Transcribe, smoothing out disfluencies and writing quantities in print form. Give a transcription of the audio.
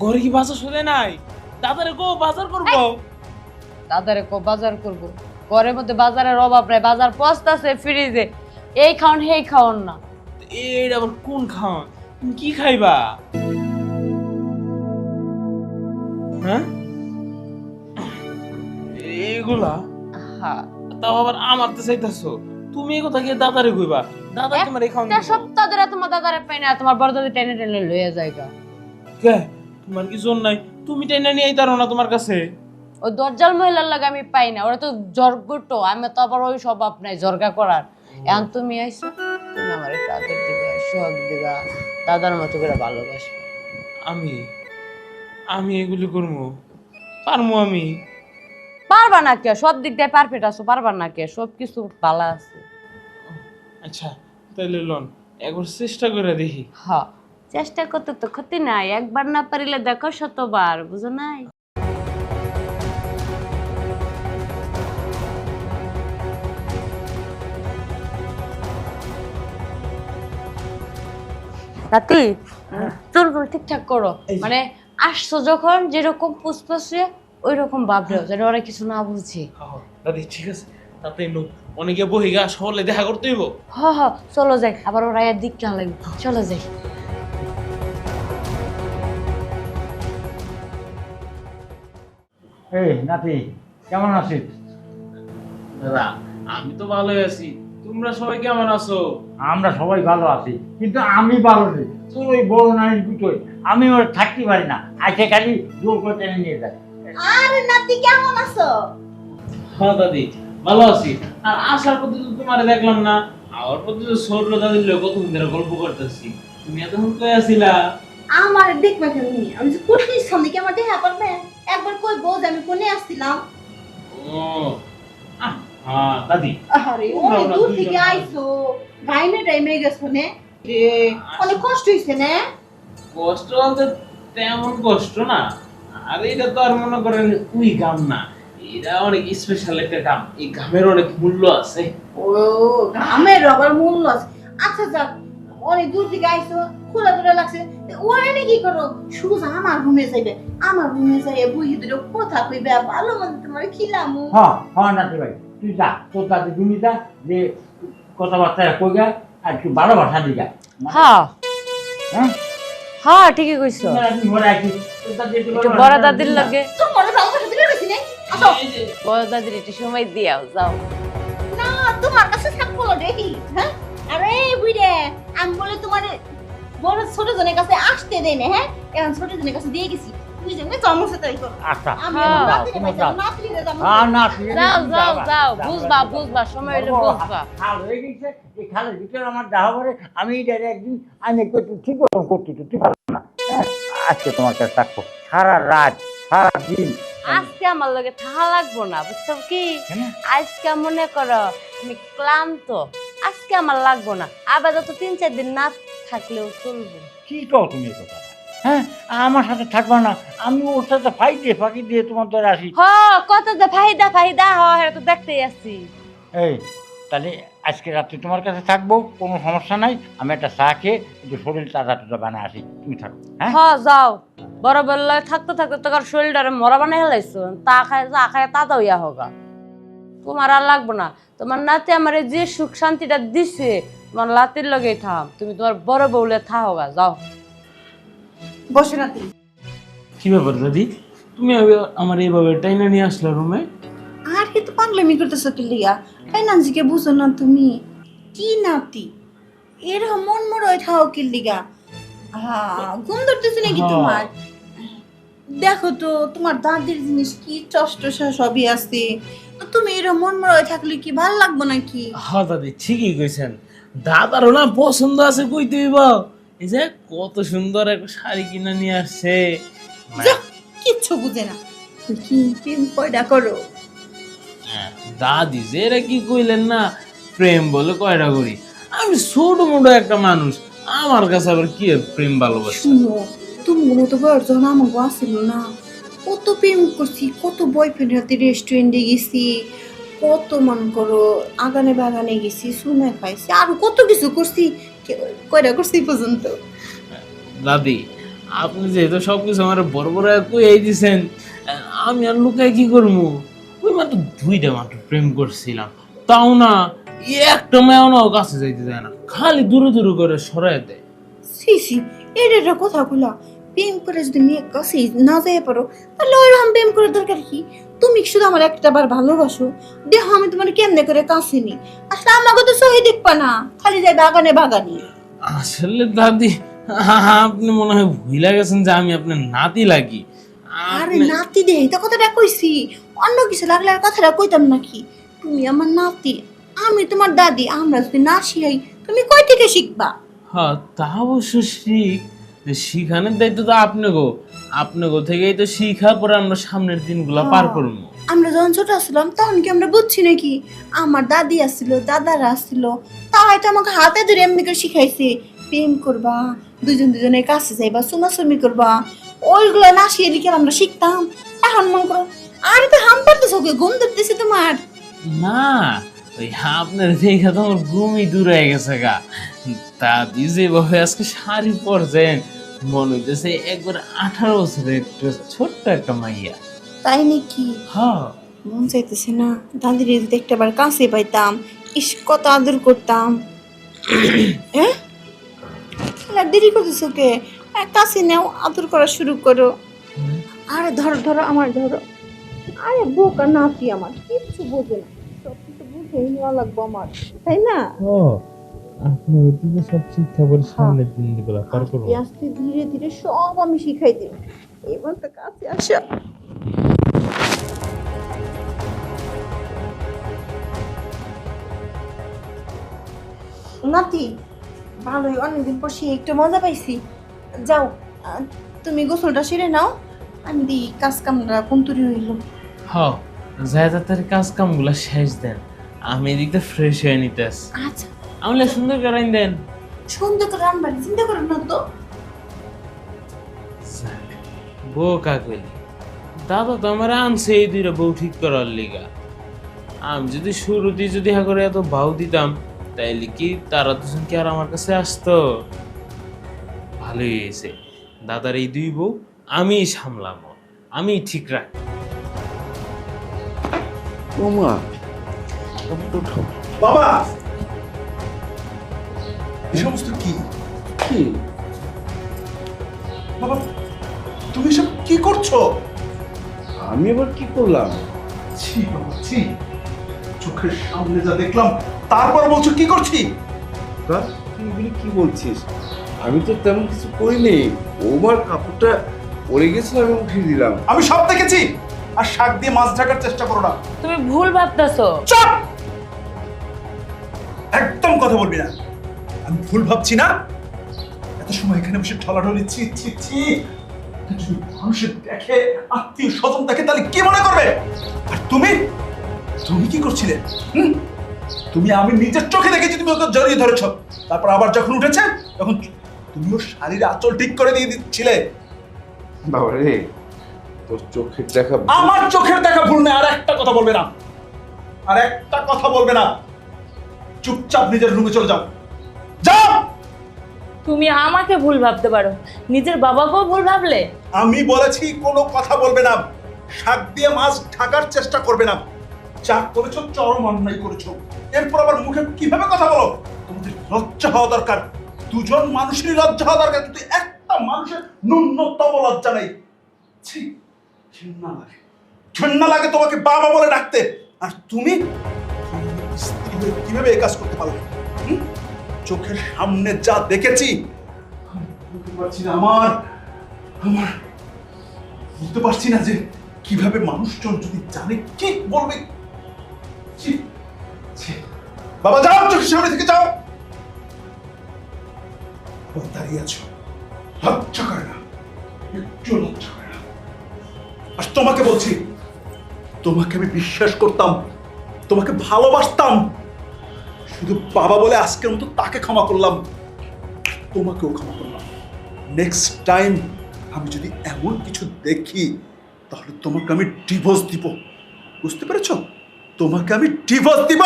ঘরে কি বাজার শুনে নাই? দাদারে কো বাজার করবো। দাদারে কো বাজার করব, ঘরের মধ্যে বাজারের অভাব নাই, বাজার পচতাছে ফ্রিজে, এই খাওন সেই খাওন না। এইটা আবার কোন খাওয়া? তুমি কি খাইবা? হ্যাঁ, এগুলা হ্যাঁ, তাও আবার আমার তো চাইতাছো। তুমি এই কথা কি দাদারে কইবা? দাদা তোমার এই খাওয়া একটা সপ্তাহ ধরে তোমার দাদারে পাই না, তোমার বড় দাদি টেনে টেনে লইয়া যায়গা। কে? তোমার কি জোর নাই? তুমি টেনে নিয়ে আইতারো না তোমার কাছে? ওই দরজাল মহিলার লাগে আমি পাই না, ওরা তো জর্গটো, আমি তো আবার ওই স্বভাব নাই জর্গা করার। এখন তুমি আইছো, তুমি আমার একটু আদর দিবা, সোহাগ দিবা, দাদার মতো করে ভালোবাসবে। আমি আমি এগুলি করবো? পারবো আমি? পারবা না কে? সব দিক দিয়ে পারফেক্ট আছো, পারবা না কে? সব কিছু ভালো আছে। আচ্ছা তাইলে লন একবার চেষ্টা করে দেখি। হ্যাঁ, চেষ্টা করতে তো ক্ষতি নাই, একবার না পারিলে দেখো শতবার, বুঝো নাই? রাতি চুলগুলো ঠিকঠাক করো, মানে আসছো যখন যেরকম পুষ্পাশে ওই রকম ভাবলেও যেন ওরা কিছু না বুঝে। দাদি ঠিক আছে, তাতে অনেকে বহিগা সহলে দেখা করতে হইব। হ হ, চলো যাই, আবার ওরা এর দিক খেয়াল লাগবে, চলো যাই। এই নাতি, কেমন আছিস? দাদা আমি তো ভালোই আছি, তোমরা সবাই কেমন আছো? আমরা সবাই ভালো আছি, কিন্তু আমি ভালো নেই। তোর ওই বড় নানির দুটোই আমি ওর থাকতে পারি না, আজকে খালি জোর করে টেনে নিয়ে যায়। আরে নাতি কেমন আছো? হ্যাঁ দাদি ভালো আছি। আর আসার পথে তো তোমারে দেখলাম না, আমার পথে তো ছোট দাদির লোক কতক্ষণ ধরে গল্প করতেছি, তুমি এতক্ষণ কই আছিলা? আমার দেখবে কেন? আমি যে কোটির সামনে কি আমার দেখা করবে? একবার কই বউ যে আমি কোনে আসছিলাম। ও হ্যাঁ দাদি, আরে ওই দূর থেকে আইছো, গাইনে টাইমে গেছো নে রে, অনেক কষ্ট হইছে না? কষ্ট বলতে তেমন কষ্ট না, আর এটা তো আর মনে করেন ওই গাম না, এটা অনেক স্পেশাল একটা গাম, এই গামের অনেক মূল্য আছে। ও আমার আবার মূল্য আছে। আচ্ছা যাক, অনেক দূর থেকে আইছো, খোলা দূরে লাগছে, ওরে নে কি করো? সুজ আমার রুমে যাইবে, আমার রুমে যাইয়ে বুঝি দুটো কথা কইবে, ভালো মন্দ তোমার খিলামু। হ্যাঁ হ্যাঁ নাতি ভাই, তুই যা, তোর দাদি তুমি যা, যে কথাবার্তা কই গা আর একটু ভালোবাসা দিগা। হ্যাঁ হ্যাঁ, হ্যাঁ, ঠিকই কইছো। আমি ঘরে আছি, তোর দাদি একটু একটু ভালোবাসা বড় দিগা। দাদির লাগে, তোমার ভালোবাসা দিলে বেশি নেই। আসো এই যে বড় দাদির একটু সময় দিয়াও, যাও। না, তোমার কাছে থাকবো দেখি। হ্যাঁ, আরে বুইরে, আমি বলে তোমার বড় ছোট জনের কাছে আসতে দেই না। হ্যাঁ, এখন ছোট জনের কাছে দিয়ে গেছি, তুই যেমনি জন্মসে তাই কর। আচ্ছা, আমি হ্যাঁ, নাতিরে তোমার পাইতাম, যাও। নাতিরে যাবো। হ্যাঁ না, তুই যাও তুমি যাও যাবা, যাও, যাবা, বুঝবা যাবা। বুঝবা, সময় হলে বড় বুঝবা। খাল হয়ে গেছে, এই খালের ভিতরে আমার দেখা করে আমি এটারে একদিন আমি একটু ঠিক করতে তুই পারো না। হ্যাঁ, আজকে তোমার কাছে থাকবো সারা রাত সারা দিন। আজকে আমার লগে থাকা লাগবো না, বুঝছো কি? কেন? আজকে মনে করো আমি ক্লান্ত, আজকে আমার লাগবো না, আবার তো 3-4 দিন না থাকলেও চলবে। কি কও তুমি এই কথা? হ্যাঁ, আমার সাথে থাকবা না, আমি ওর সাথে ফাঁকি দিয়ে তোমার দ্বারা আসি। হ, কত যে ফাহিদা ফাহিদা হয় তো দেখতেই আছি। এই তাহলে আজকে রাত্রে তোমার কাছে থাকবো, কোনো সমস্যা নাই। আমি একটা চা খেয়ে একটু শরীর তাজা টাজা বানায় আসি, তুমি থাকো। হ্যাঁ, হ, যাও। বড় বললে থাকতে থাকতে তোর শরীরটারে মরা বানাই হেলাইছো, চা খায় তাজা হইয়া হোগা। তোমার আর লাগবো না, তোমার নাতি আমার যে সুখ শান্তিটা দিছে, তোমার লাতির লগেই থাম, তুমি তোমার বড় বউলে থাহোগা, যাও। বসে নাতি। কি ব্যাপার দাদি, তুমি আমার এইভাবে টাইনা নিয়ে আসলে রুমে? আর কি তো পাগলামি করতেছো কি লিগা? এই নানজিকে বুঝো না তুমি? কি নাতি এরকম মন মরয় থাও কি লিগা? ঘুম ধরতেছে নাকি তোমার? দেখো তো তোমার দাদির জিনিস কি চষ্টসা সবই আছে, তো তুমি এরকম মন মরয় থাকলে কি ভাল লাগবো নাকি? হ্যাঁ দাদি ঠিকই কইছেন, দাদারও না পছন্দ আছে কইতে হইব। এই যে কত সুন্দর একটা শাড়ি কিনে নিয়ে আসছে। যাহ, কিচ্ছু বুঝে না। তুমি কি প্রেম কয়টা করো? দাদি যে এরা কি কইলেন না, প্রেম বলে কয়টা করি? আমি ছোট মোটো একটা মানুষ, আমার কাছে আবার কি আর প্রেম ভালোবাসা? শুনো, তুমি তো বয়স যখন আমাকে আসিল না, কত প্রেম করছি, কত বয়ফ্রেন্ড হাতে রেস্টুরেন্টে গেছি, কত মন করো আগানে বাগানে গেছি, শুনে পাইছি, আর কত কিছু করছি। কয়টা করছি পর্যন্ত? দাদি আপনি যেহেতু সবকিছু আমার বড় বড় কই দিছেন, আমি আর লুকায় কি করবো? ওই মাত্র 2টা মাত্র প্রেম করছিলাম, তাও না একটা মেয়েও না ওর কাছে যাইতে দেয় না, খালি দূরে দূরে করে সরাই দেয়। সি সি, এটা কথা গুলা প্রেম করে যদি মেয়ে কাছে না যেতে পারো তাহলে ওইরকম প্রেম করার দরকার কি? তুমি শুধু আমার একটা বার ভালোবাসো, দেখো আমি তোমার কেমনে করে কাছে নি। আসলে আমাকে তো সহি দেখবা না, খালি যাই বাগানে বাগানে। আসলে দাদি, আপনি মনে হয় ভুলে গেছেন যে আমি আপনার নাতি লাগি। আরে নাতি দে, এটা কথাটা কইছি, অন্য কিছু লাগলে আর কথাটা কইতাম নাকি? তুমি আমার নাতি, আমি তোমার দাদি, আমরা যদি না শিখাই তুমি কই থেকে শিখবা? হ্যাঁ, তা অবশ্য শিখানোর দায়িত্ব তো আপনাগো থেকেই তো শিখা, পরে আমরা সামনের দিনগুলা পার করবো। আমরা যখন ছোট ছিলাম তখন কি আমরা বুঝছি নাকি? আমার দাদি আসছিল, দাদারা আসছিল, তা হয়তো আমাকে হাতে ধরে এমনি করে শিখাইছে প্রেম করবা, দুজনের কাছে যাইবা, সুমাসুমি করবা, ওইগুলো না শিখে লিখে আমরা শিখতাম। এখন মন করো আরে তো হাম পারতেছ, ওকে ঘুম ধরতেছে তোমার? না, ওই আপনার দেখা তো আমার ঘুমই দূর হয়ে গেছে গা। দাদি যেভাবে আজকে শাড়ি পরছেন, মনে হইতেছে একবার 18 বছরের একটা ছোট্ট একটা মাইয়া। তাই নাকি? হ্যাঁ, মন চাইতেছে না দাদির যদি একটা বার কাছে পাইতাম, ইস কত আদর করতাম। হ্যাঁ, আর দেরি করতেছো কে? কাছে নাও, আদর করা শুরু করো। আরে ধরো ধরো, আমার ধরো। আরে বোকা নাতি আমার, কিচ্ছু বোঝে না, সব কিছু বুঝেই নেওয়া লাগবো আমার, তাই না? আপনি ওদিকে সব শিক্ষা বলে সামনের দিনগুলো পার করবো। আস্তে আস্তে ধীরে ধীরে সব আমি শিখাই দেব। এবার তো কাছে আসো। নাতি, ভালোই, অনেকদিন পর সে একটু মজা পাইছি। যাও, তুমি গোসলটা সেরে নাও, আমি দিই কাজ কামরা কোন তুরি হইল। হ্যাঁ, যাই তাড়াতাড়ি কাজ কামগুলো শেষ দেন, আমি এদিকটা ফ্রেশ হয়ে নিতে আসি। আচ্ছা, আমলে সুন্দর করে দেন। সুন্দর করে রান্নাবাড়ি চিন্তা করো না তো। বোকা কইলি, দাদা তো আমার আনছে এই 2টা বউ ঠিক করার লিগা। আমি যদি শুরুতেই যদি হা করে এত ভাও দিতাম, তাইলে কি তারা দুজন কি আর আমার কাছে আসতো? ভালোই হয়েছে, দাদার এই 2 বউ আমি সামলামো, আমি ঠিক রাখ। ওমা, বাবা, এই সমস্ত কি? কি বাবা, তুমি সব কি করছো? আমি আবার কি করলাম? ছি বাবা, ছি, চোখের সামনে যা দেখলাম তারপর বলছো কি করছি? তুই কি বলছিস? আমি তো তেমন কিছু করিনি, ওমার কাপড়টা পরে গেছিল, আমি উঠিয়ে দিলাম। আমি সব দেখেছি, আর শাক দিয়ে মাছ ঢাকার চেষ্টা করো না। তুমি ভুল ভাবতেছো। চুপ! একদম কথা বলবি না। আমি ভুল ভাবছি না। এত সময় এখানে বসে ঠলাঠলি, ছি ছি ছি, যদি মানুষের দেখে, আত্মীয় স্বজন দেখে, তাহলে কি মনে করবে? আর তুমি তুমি কি করছিলে? তুমি, আমি নিজের চোখে দেখেছি তুমি ওকে জড়িয়ে ধরেছ, তারপর আবার যখন উঠেছে তখন তুমি ওর শাড়ির আঁচল ঠিক করে দিয়ে দিচ্ছিলে। বাবা রে, তোর চোখের দেখা আমার চোখের দেখা ভুল নেই। আর একটা কথা বলবে না, আর একটা কথা বলবে না। চুপচাপ নিজের রুমে চলে যাও, যাও। তুমি আমাকে ভুল ভাবতে পারো, নিজের বাবাকেও ভুল ভাবলে? আমি বলেছি কোনো কথা বলবে না, শাক দিয়ে মাছ ঢাকার চেষ্টা করবে না। যা করেছো চরম অন্যায় করেছো। এরপর আবার মুখে কিভাবে কথা বলো? তোমাদের লজ্জা হওয়া দরকার, দুজন মানুষেরই লজ্জা হওয়া দরকার, কিন্তু একটা মানুষের ন্যূনতম লজ্জা নেই। ছি, ঘৃণা লাগে, ঘৃণা লাগে তোমাকে বাবা বলে ডাকতে। আর তুমি স্ত্রী হয়ে কিভাবে এই কাজ করতে পারো? চোখের সামনে যা দেখেছি বুঝতে পারছি না, আমার বুঝতে পারছি না যে কিভাবে মানুষজন যদি জানে কি বলবে। ছি, ছি। বাবা যাও, চোখের সামনে থেকে যাও। দাঁড়িয়ে আছো, লজ্জা করে না, একটু লজ্জা করে না। আর তোমাকে বলছি, তোমাকে আমি বিশ্বাস করতাম, তোমাকে ভালোবাসতাম, শুধু বাবা বলে আজকের মতো তাকে ক্ষমা করলাম, তোমাকেও ক্ষমা করলাম। নেক্সট টাইম আমি যদি এমন কিছু দেখি তাহলে তোমাকে আমি ডিভোর্স দিব, বুঝতে পেরেছো? তোমাকে আমি ডিভোর্স দিব।